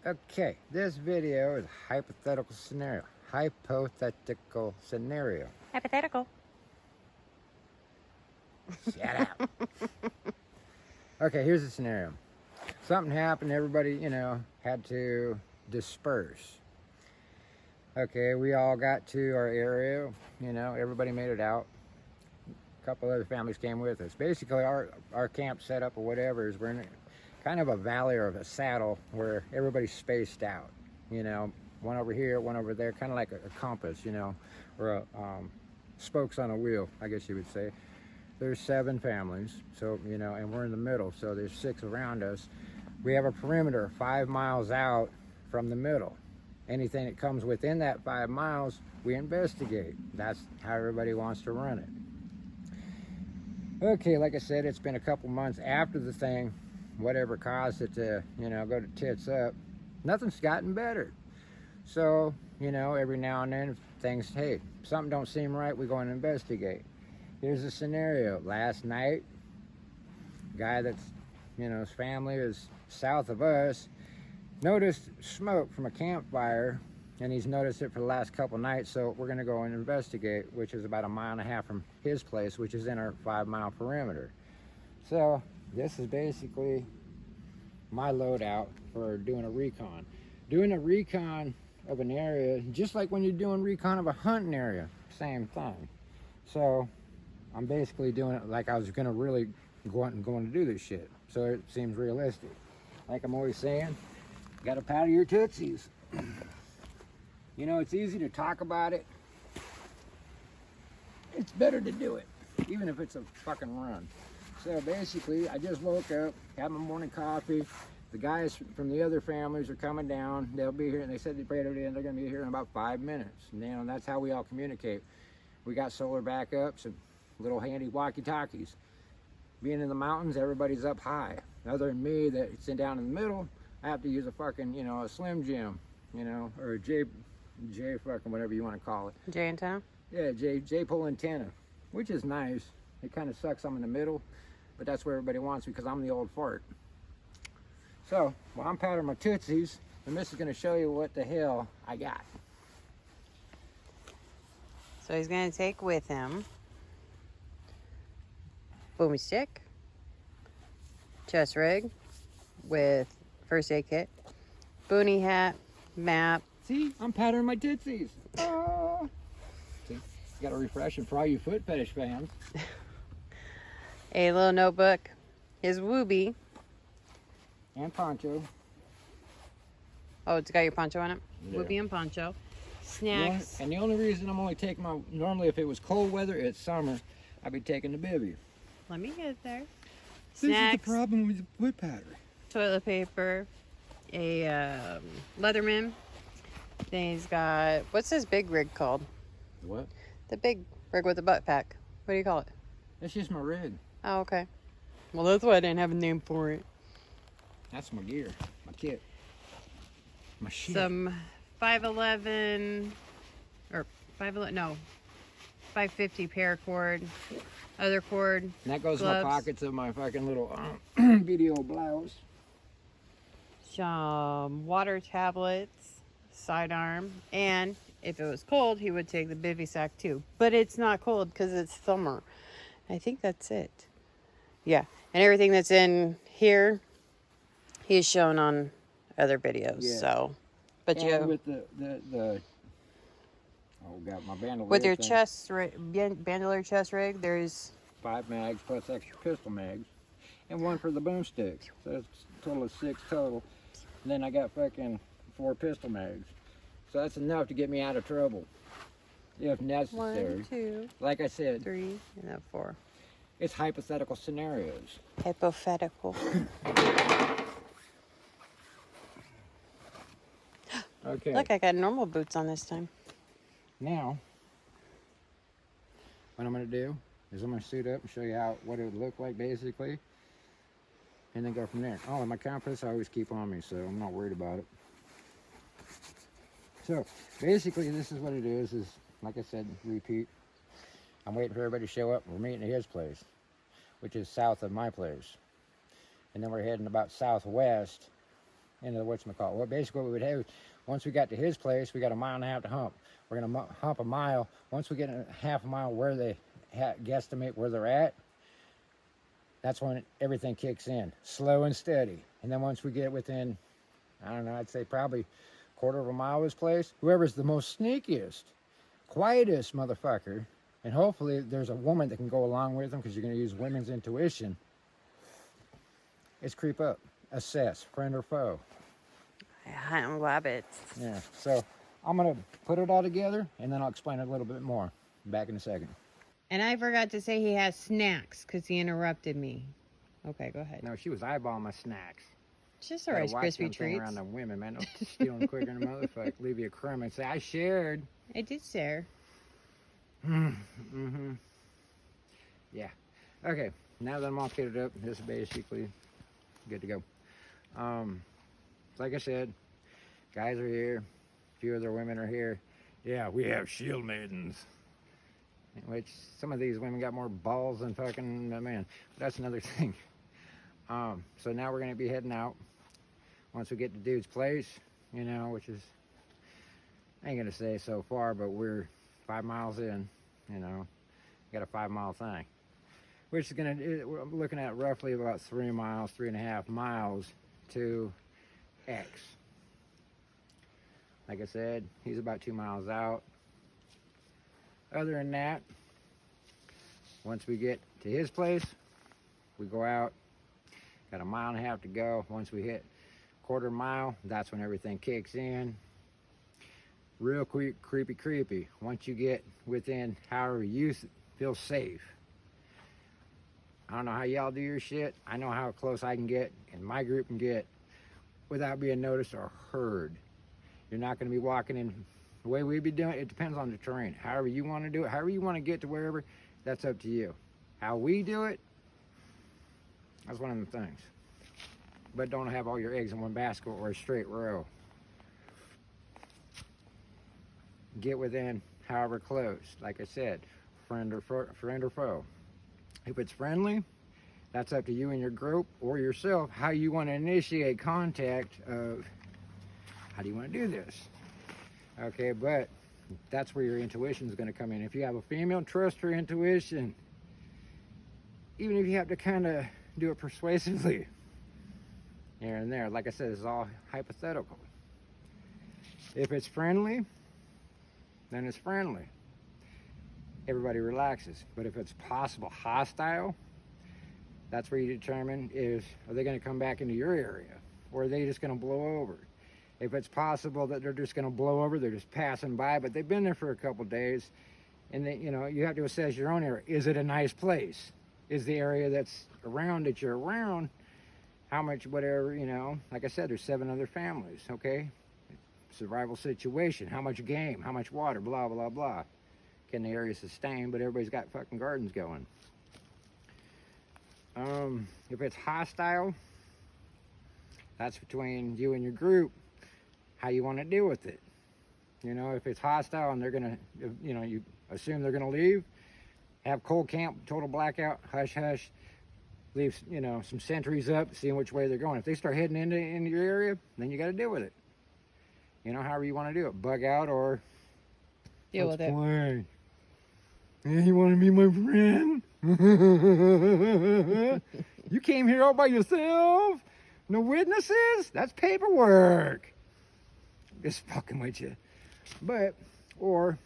Okay, this video is hypothetical scenario. Hypothetical scenario. Hypothetical. Shut up. Okay, here's the scenario. Something happened, everybody, had to disperse. Okay, we all got to our area, everybody made it out. A couple other families came with us. Basically, our camp setup or whatever is we're in kind of a valley or a saddle where everybody's spaced out. One over here, one over there, kind of like a compass, or spokes on a wheel, I guess you would say. There's 7 families, so, and we're in the middle, so there's 6 around us. We have a perimeter 5 miles out from the middle. Anything that comes within that 5 miles, we investigate. That's how everybody wants to run it. Okay, like I said, it's been a couple months after the thing, whatever caused it to, go to tits up. Nothing's gotten better. So, every now and then, things, hey, something don't seem right, we go and investigate. Here's the scenario. Last night, guy that's, his family is south of us, noticed smoke from a campfire, and he's noticed it for the last couple nights, so we're going to go and investigate, which is about 1.5 miles from his place, which is in our 5-mile perimeter. So this is basically my loadout for doing a recon. Doing a recon of an area, just like when you're doing recon of a hunting area, same thing. So I'm basically doing it like I was going to really going to do this shit, so it seems realistic. Like I'm always saying, got to powder your tootsies. It's easy to talk about it. It's better to do it, even if it's a fucking run. So basically, I just woke up, had my morning coffee. The guys from the other families are coming down. They'll be here, and they said they're going to be here in about 5 minutes. And that's how we all communicate. We got solar backups and little handy walkie-talkies. Being in the mountains, everybody's up high. Other than me, that's down in the middle, I have to use a fucking, a Slim Jim, or a J fucking whatever you want to call it. J antenna? Yeah, J pole antenna, which is nice. It kind of sucks I'm in the middle, but that's where everybody wants me because I'm the old fart. So, while I'm powdering my tootsies, the miss is going to show you what the hell I got. So he's going to take with him boomy stick, chest rig with first aid kit, boonie hat, map. See, I'm powdering my tootsies. Oh. See, got a refresher for all you foot fetish fans. A little notebook, his whoopee. And poncho. Oh, it's got your poncho on it? Yeah. Whoopee and poncho. Snacks. And the only reason I'm only taking normally if it was cold weather, it's summer, I'd be taking the bivvy. Let me get there. Snacks. This is the problem with the foot powder. Toilet paper, a Leatherman. Then he's got, what's this big rig called? The what? The big rig with the butt pack. What do you call it? That's just my rig. Oh, okay. Well, that's why I didn't have a name for it. That's my gear, my kit, my shit. Some 511, or 511, no, 550 paracord, other cord. And that goes gloves. in my pockets of my fucking little video blouse. Some water tablets, sidearm, and if it was cold, he would take the bivy sack too. But it's not cold because it's summer. I think that's it. Yeah, and everything that's in here, he's shown on other videos. Yeah. So, but and you with the oh god, my bandolier with your thing. bandolier chest rig, there's 5 mags plus extra pistol mags, and 1 for the boomstick. So that's a total of 6 total. And then I got fucking 4 pistol mags. So that's enough to get me out of trouble, if necessary. 1, 2, like I said, 3, and then 4. It's hypothetical scenarios. Hypothetical. Okay. Look, I got normal boots on this time. Now, what I'm going to do is I'm going to suit up and show you what it would look like, basically. And then go from there. Oh, and my compass I always keep on me, so I'm not worried about it. So, basically, this is what it is, like I said, repeat. I'm waiting for everybody to show up. We're meeting at his place, which is south of my place. And then we're heading about southwest into the whatchamacallit. Well, basically what we would have is, once we got to his place, we got 1.5 miles to hump. We're going to hump a mile. Once we get a half a mile where they guesstimate where they're at, that's when everything kicks in, slow and steady. And then once we get within, I don't know, I'd say probably 1/4 mile of his place, whoever's the most sneakiest, quietest motherfucker, and hopefully there's a woman that can go along with them, because you're going to use women's intuition, is creep up, assess, friend or foe. I love it. Yeah, so I'm going to put it all together, and then I'll explain it a little bit more. Back in a second. And I forgot to say he has snacks because he interrupted me. Okay, go ahead. No, she was eyeballing my snacks. It's just a Rice Krispie treats. Around the women, man. Don't steal them quicker than a motherfucker. Leave you a crumb and say, I shared. I did share. Mm-hmm. Yeah. Okay, now that I'm all kitted up, this is basically good to go. Like I said, guys are here. A few other women are here. Yeah, we have shield maidens. Which some of these women got more balls than fucking man. But that's another thing. So now we're going to be heading out. Once we get to dude's place, you know, which is, I ain't going to say so far, but we're 5 miles in, you know. Got a 5 mile thing. Which is going to, we're looking at roughly about 3 miles, 3.5 miles to X. Like I said, he's about 2 miles out. Other than that, once we get to his place, we go out, got 1.5 miles to go. Once we hit 1/4 mile, that's when everything kicks in. Real creepy. Once you get within however you feel safe. I don't know how y'all do your shit. I know how close I can get, and my group can get, without being noticed or heard. You're not going to be walking in the way we be doing it. It depends on the terrain. However you want to do it, however you want to get to wherever, that's up to you. How we do it, that's one of the things. But don't have all your eggs in one basket or a straight row. Get within however close. Like I said, friend or foe. If it's friendly, that's up to you and your group or yourself, how you want to initiate contact of how do you want to do this. Okay, but that's where your intuition is going to come in. If you have a female, trust her intuition. Even if you have to kind of do it persuasively here and there. Like I said, it's all hypothetical. If it's friendly, then it's friendly. Everybody relaxes. But if it's possible hostile, that's where you determine are they going to come back into your area, or are they just going to blow over? If it's possible that they're just going to blow over, they're just passing by, but they've been there for a couple days, and they, you know, you have to assess your own area. Is it a nice place? Is the area that's around that you're around, how much, whatever, you know, like I said, there's 7 other families, okay? Survival situation, how much game, how much water, blah, blah, blah. Can the area sustain, but everybody's got fucking gardens going. If it's hostile, that's between you and your group, how you want to deal with it. You know, if it's hostile and they're gonna, you know, you assume they're gonna leave, have cold camp, total blackout, hush hush, leave, you know, some sentries up, seeing which way they're going. If they start heading into your area, then you got to deal with it. You know, however you want to do it, bug out or deal with it. Play. Yeah, you want to be my friend? You came here all by yourself? No witnesses? That's paperwork. Just fucking with you. But, or,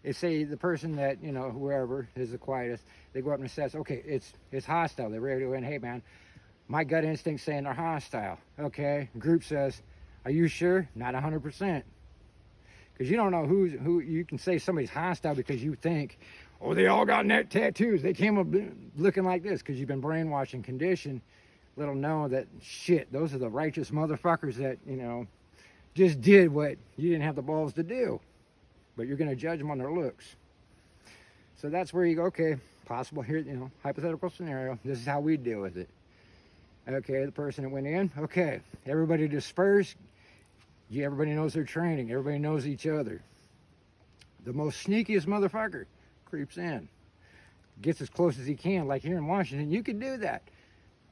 if say the person that, you know, whoever is the quietest, they go up and assess, okay, it's hostile. They're ready to win. Hey, man, my gut instinct's saying they're hostile. Okay, group says, are you sure? Not 100%. Because you don't know who you can say somebody's hostile because you think, oh, they all got neck tattoos. They came up looking like this because you've been brainwashed and conditioned. Little know that, shit, those are the righteous motherfuckers that, you know, just did what you didn't have the balls to do. But you're going to judge them on their looks. So that's where you go, okay, possible here, you know, hypothetical scenario. This is how we deal with it. Okay, the person that went in, okay, everybody disperse. Everybody knows their training. Everybody knows each other. The most sneakiest motherfucker creeps in. Gets as close as he can. Like here in Washington, you can do that.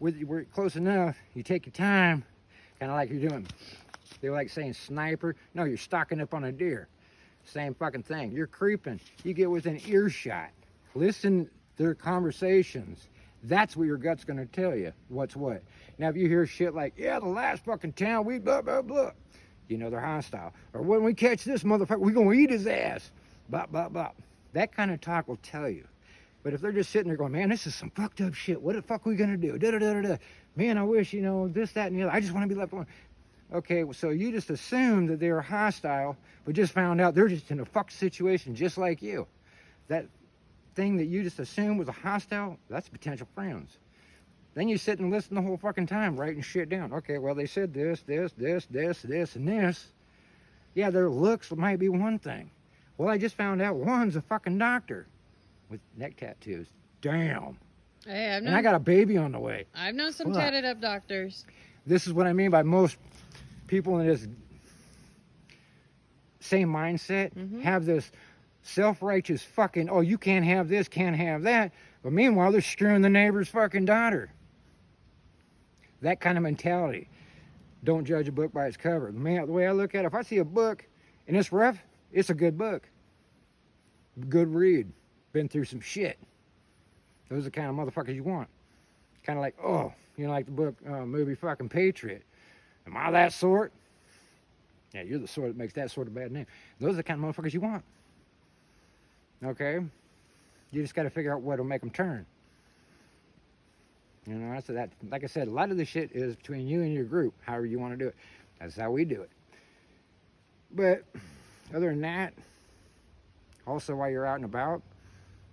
We're close enough. You take your time. Kind of like you're doing, they like saying sniper. No, you're stocking up on a deer. Same fucking thing. You're creeping. You get within earshot. Listen to their conversations. That's what your gut's gonna tell you what's what. Now, if you hear shit like, yeah, the last fucking town, we blah, blah, blah, you know they're hostile. Or when we catch this motherfucker, we gonna eat his ass. Blah, blah, blah. That kind of talk will tell you. But if they're just sitting there going, man, this is some fucked up shit. What the fuck are we gonna do? Da, da, da, da, da. Man, I wish, you know, this, that, and the other. I just want to be left alone. Okay, so you just assumed that they were hostile, but just found out they're just in a fucked situation just like you. That thing that you just assumed was a hostile, that's potential friends. Then you sit and listen the whole fucking time, writing shit down. Okay, well, they said this, this, this, this, this, and this. Yeah, their looks might be one thing. Well, I just found out one's a fucking doctor with neck tattoos. Damn. Hey, And I got a baby on the way. I've known some What? tatted up doctors. This is what I mean by most people in this same mindset have this self-righteous fucking, oh, you can't have this, can't have that. But meanwhile, they're screwing the neighbor's fucking daughter. That kind of mentality. Don't judge a book by its cover. Man, the way I look at it, if I see a book and it's rough, it's a good book. Good read. Been through some shit. Those are the kind of motherfuckers you want. Kind of like, oh, you know, like the book, movie fucking Patriot. Am I that sort? Yeah, you're the sort that makes that sort of bad name. Those are the kind of motherfuckers you want. Okay? You just got to figure out what will make them turn. You know, that's that. Like I said, a lot of the shit is between you and your group, however you want to do it. That's how we do it. But other than that, also while you're out and about,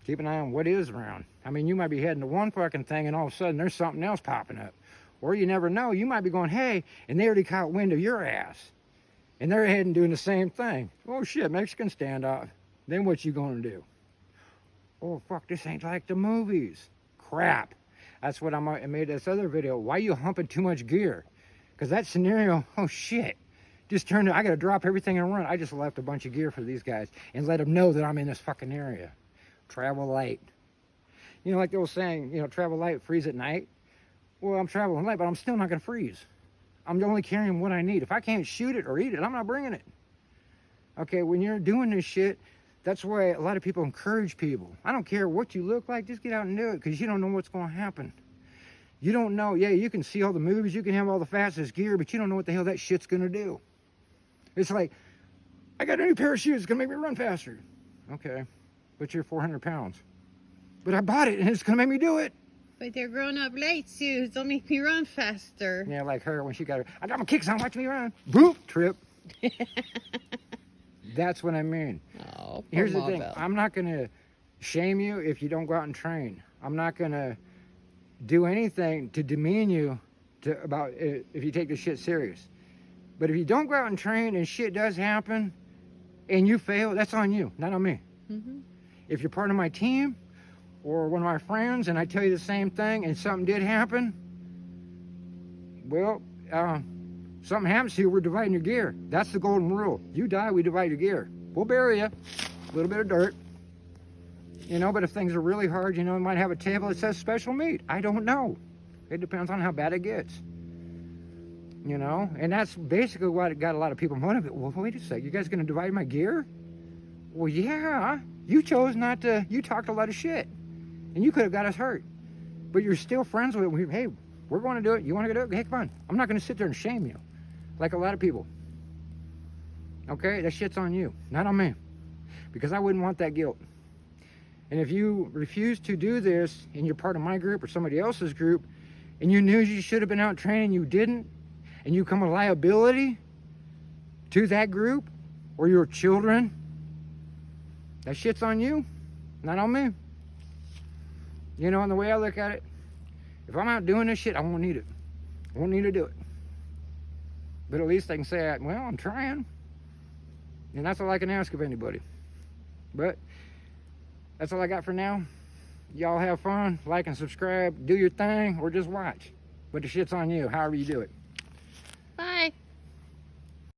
keep an eye on what is around. I mean, you might be heading to one fucking thing and all of a sudden there's something else popping up. Or you never know, you might be going, hey, and they already caught wind of your ass. And they're heading doing the same thing. Oh shit, Mexican standoff. Then what you gonna do? Oh fuck, this ain't like the movies. Crap. That's what I made this other video. Why you humping too much gear? Because that scenario, oh shit. Just turned, I gotta drop everything and run. I just left a bunch of gear for these guys and let them know that I'm in this fucking area. Travel light. You know, like the old saying, you know, travel light, freeze at night. Well, I'm traveling light, but I'm still not gonna freeze. I'm only carrying what I need. If I can't shoot it or eat it, I'm not bringing it. Okay, when you're doing this shit, that's why a lot of people encourage people. I don't care what you look like, just get out and do it, because you don't know what's going to happen. You don't know, yeah, you can see all the movies, you can have all the fastest gear, but you don't know what the hell that shit's going to do. It's like, I got a new pair of shoes, it's going to make me run faster. Okay, but you're 400 pounds. But I bought it, and it's going to make me do it. But they're grown-up light shoes. They'll make me run faster. Yeah, like her, when she got her, I got my kicks on, watch me run. Boop, trip. That's what I mean. Oh, Here's the thing. I'm not going to shame you if you don't go out and train. I'm not going to do anything to demean you about if you take this shit serious. But if you don't go out and train and shit does happen and you fail, that's on you, not on me. If you're part of my team or one of my friends and I tell you the same thing and something did happen, well, something happens to you, we're dividing your gear. That's the golden rule. You die, we divide your gear. We'll bury you. A little bit of dirt. You know, but if things are really hard, you know, we might have a table that says special meat. I don't know. It depends on how bad it gets. You know, and that's basically what got a lot of people motivated. Well, wait a sec, you guys going to divide my gear? Well, yeah, you chose not to. You talked a lot of shit. And you could have got us hurt. But you're still friends with it. Hey, we're going to do it. You want to do it? Hey, come on. I'm not going to sit there and shame you. Like a lot of people. Okay? That shit's on you, not on me. Because I wouldn't want that guilt. And if you refuse to do this and you're part of my group or somebody else's group and you knew you should have been out training, you didn't, and you become a liability to that group or your children, that shit's on you, not on me. You know, and the way I look at it, if I'm out doing this shit, I won't need it. I won't need to do it. But at least I can say, well, I'm trying. And that's all I can ask of anybody. But that's all I got for now. Y'all have fun, like and subscribe, do your thing, or just watch. But the shit's on you, however you do it.